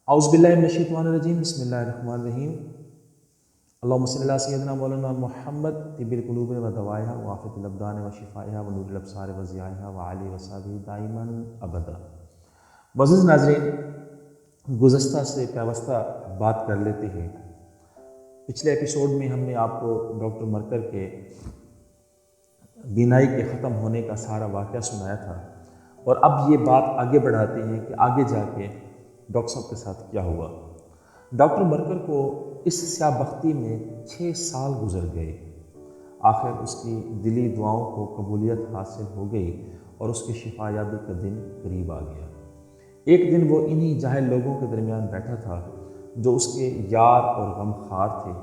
اعوذ باللہ من الشیطان الرجیم، بسم اللہ الرحمن الرحیم۔ اللہم صلی علی سیدنا مولانا محمد طب القلوب و دوائها وعافیۃ الابدان و شفائها و نور الابصار و ضیائها و آلہ و صحبہ دائما ابدا۔ معزز ناظرین، گزشتہ سے پیوستہ بات کر لیتے ہیں۔ پچھلے ایپیسوڈ میں ہم نے آپ کو ڈاکٹر مرکر کے بینائی کے ختم ہونے کا سارا واقعہ سنایا تھا، اور اب یہ بات آگے بڑھاتے ہیں کہ آگے جا کے ڈاکٹر صاحب کے ساتھ کیا ہوا۔ ڈاکٹر مرکر کو اس سیاہ بختی میں 6 سال گزر گئے۔ آخر اس کی دلی دعاؤں کو قبولیت حاصل ہو گئی اور اس کی شفا یابی کا دن قریب آ گیا۔ ایک دن وہ انہی جاہل لوگوں کے درمیان بیٹھا تھا جو اس کے یار اور غمخوار تھے۔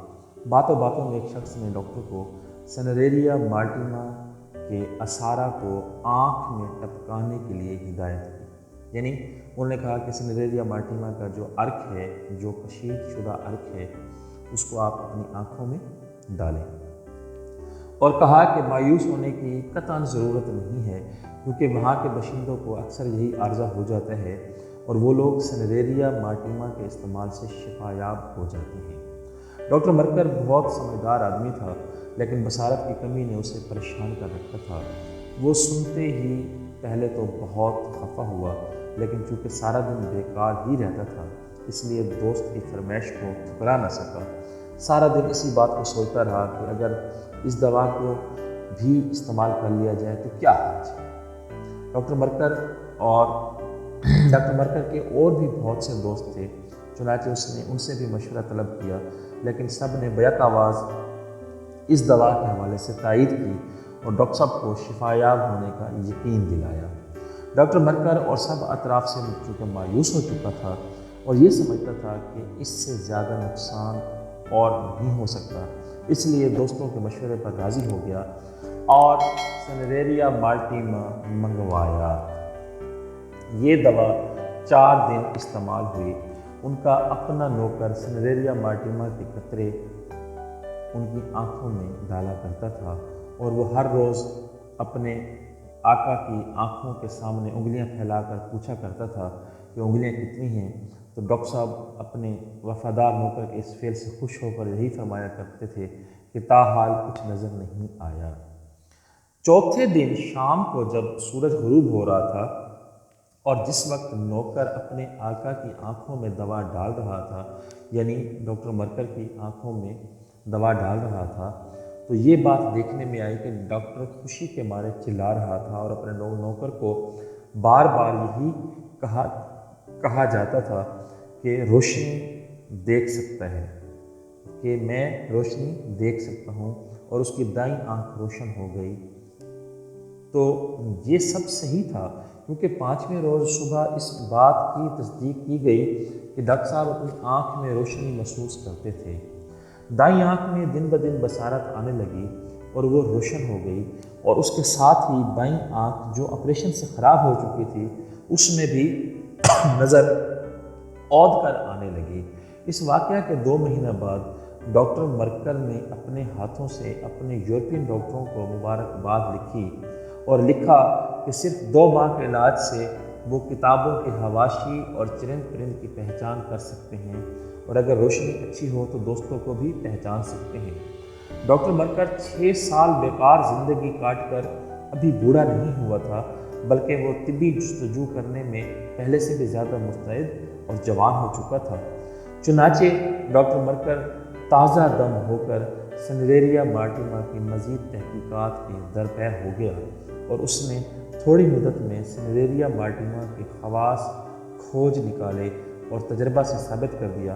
باتوں باتوں میں ایک شخص نے ڈاکٹر کو سنریریا مارٹیما کے اثارہ کو آنکھ میں ٹپکانے کے لیے ہدایت کی۔ یعنی انہوں نے کہا کہ سنریریا مارٹیما کا جو عرق ہے، جو کشید شدہ عرق ہے، اس کو آپ اپنی آنکھوں میں ڈالیں، اور کہا کہ مایوس ہونے کی قطعاً ضرورت نہیں ہے، کیونکہ وہاں کے باشندوں کو اکثر یہی عارضہ ہو جاتا ہے اور وہ لوگ سنریریا مارٹیما کے استعمال سے شفا یاب ہو جاتے ہیں۔ ڈاکٹر مرکر بہت سمجھدار آدمی تھا، لیکن بصارت کی کمی نے اسے پریشان کر رکھا تھا۔ وہ سنتے ہی پہلے تو بہت خفا ہوا، لیکن چونکہ سارا دن بیکار ہی رہتا تھا، اس لیے دوست کی فرمائش کو ٹھکرا نہ سکا۔ سارا دن اسی بات کو سوچتا رہا کہ اگر اس دوا کو بھی استعمال کر لیا جائے تو کیا حرج ہے۔ ڈاکٹر مرکر کے اور بھی بہت سے دوست تھے، چنانچہ اس نے ان سے بھی مشورہ طلب کیا، لیکن سب نے بیک آواز اس دوا کے حوالے سے تائید کی اور ڈاکٹر صاحب کو شفا یاب ہونے کا یقین دلایا۔ ڈاکٹر مرکر اور سب اطراف سے چونکہ مایوس ہو چکا تھا اور یہ سمجھتا تھا کہ اس سے زیادہ نقصان اور نہیں ہو سکتا، اس لیے دوستوں کے مشورے پر راضی ہو گیا اور سنریریا مارٹیما منگوایا۔ یہ دوا 4 دن استعمال ہوئی۔ ان کا اپنا نوکر سنریریا مارٹیما کے قطرے ان کی آنکھوں میں ڈالا کرتا تھا، اور وہ ہر روز اپنے آقا کی آنکھوں کے سامنے انگلیاں پھیلا کر پوچھا کرتا تھا کہ انگلیاں کتنی ہیں، تو ڈاکٹر صاحب اپنے وفادار نوکر کے اس فعل سے خوش ہو کر یہی فرمایا کرتے تھے کہ تاحال کچھ نظر نہیں آیا۔ چوتھے دن شام کو جب سورج غروب ہو رہا تھا اور جس وقت نوکر اپنے آقا کی آنکھوں میں دوا ڈال رہا تھا، یعنی ڈاکٹر مرکر کی آنکھوں میں دوا ڈال رہا تھا، تو یہ بات دیکھنے میں آئی کہ ڈاکٹر خوشی کے مارے چلا رہا تھا اور اپنے نوکر کو بار بار یہی کہا جاتا تھا کہ روشنی دیکھ سکتا ہے، کہ میں روشنی دیکھ سکتا ہوں، اور اس کی دائیں آنکھ روشن ہو گئی۔ تو یہ سب صحیح تھا، کیونکہ 5ویں روز صبح اس بات کی تصدیق کی گئی کہ ڈاکٹر صاحب اپنی آنکھ میں روشنی محسوس کرتے تھے۔ دائیں آنکھ میں دن بدن بصارت آنے لگی اور وہ روشن ہو گئی، اور اس کے ساتھ ہی بائیں آنکھ جو آپریشن سے خراب ہو چکی تھی اس میں بھی نظر عود کر آنے لگی۔ اس واقعہ کے 2 مہینہ بعد ڈاکٹر مرکر نے اپنے ہاتھوں سے اپنے یورپین ڈاکٹروں کو مبارکباد لکھی اور لکھا کہ صرف 2 ماہ کے علاج سے وہ کتابوں کے حواشی اور چرند پرند کی پہچان کر سکتے ہیں، اور اگر روشنی اچھی ہو تو دوستوں کو بھی پہچان سکتے ہیں۔ ڈاکٹر مرکر 6 سال بیکار زندگی کاٹ کر ابھی بوڑھا نہیں ہوا تھا، بلکہ وہ طبی جستجو کرنے میں پہلے سے بھی زیادہ مستعد اور جوان ہو چکا تھا۔ چنانچہ ڈاکٹر مرکر تازہ دم ہو کر سنریریا مارٹیما کی مزید تحقیقات کے درپے ہو گیا، اور اس نے تھوڑی مدت میں سنریریا مارٹیما کے خواص کھوج نکالے اور تجربہ سے ثابت کر دیا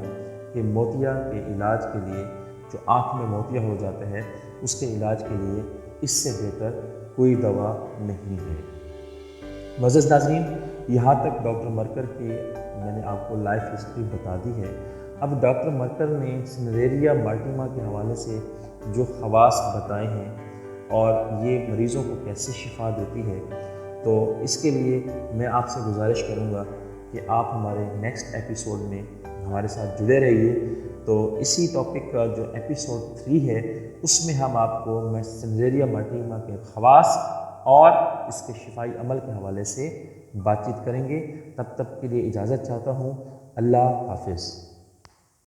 کہ موتیا کے علاج کے لیے، جو آنکھ میں موتیا ہو جاتا ہے، اس کے علاج کے لیے اس سے بہتر کوئی دوا نہیں ہے۔ معزز ناظرین، یہاں تک ڈاکٹر مرکر کی میں نے آپ کو لائف ہسٹری بتا دی ہے۔ اب ڈاکٹر مرکر نے سنریریا مارٹیما کے حوالے سے جو خواص بتائے ہیں اور یہ مریضوں کو کیسے شفا دیتی ہے، تو اس کے لیے میں آپ سے گزارش کروں گا کہ آپ ہمارے نیکسٹ ایپیسوڈ میں ہمارے ساتھ جڑے رہیے۔ تو اسی ٹاپک کا جو ایپیسوڈ 3 ہے، اس میں ہم آپ کو سنریریا مارٹیما کے خواص اور اس کے شفائی عمل کے حوالے سے بات چیت کریں گے۔ تب تک کے لیے اجازت چاہتا ہوں۔ اللہ حافظ۔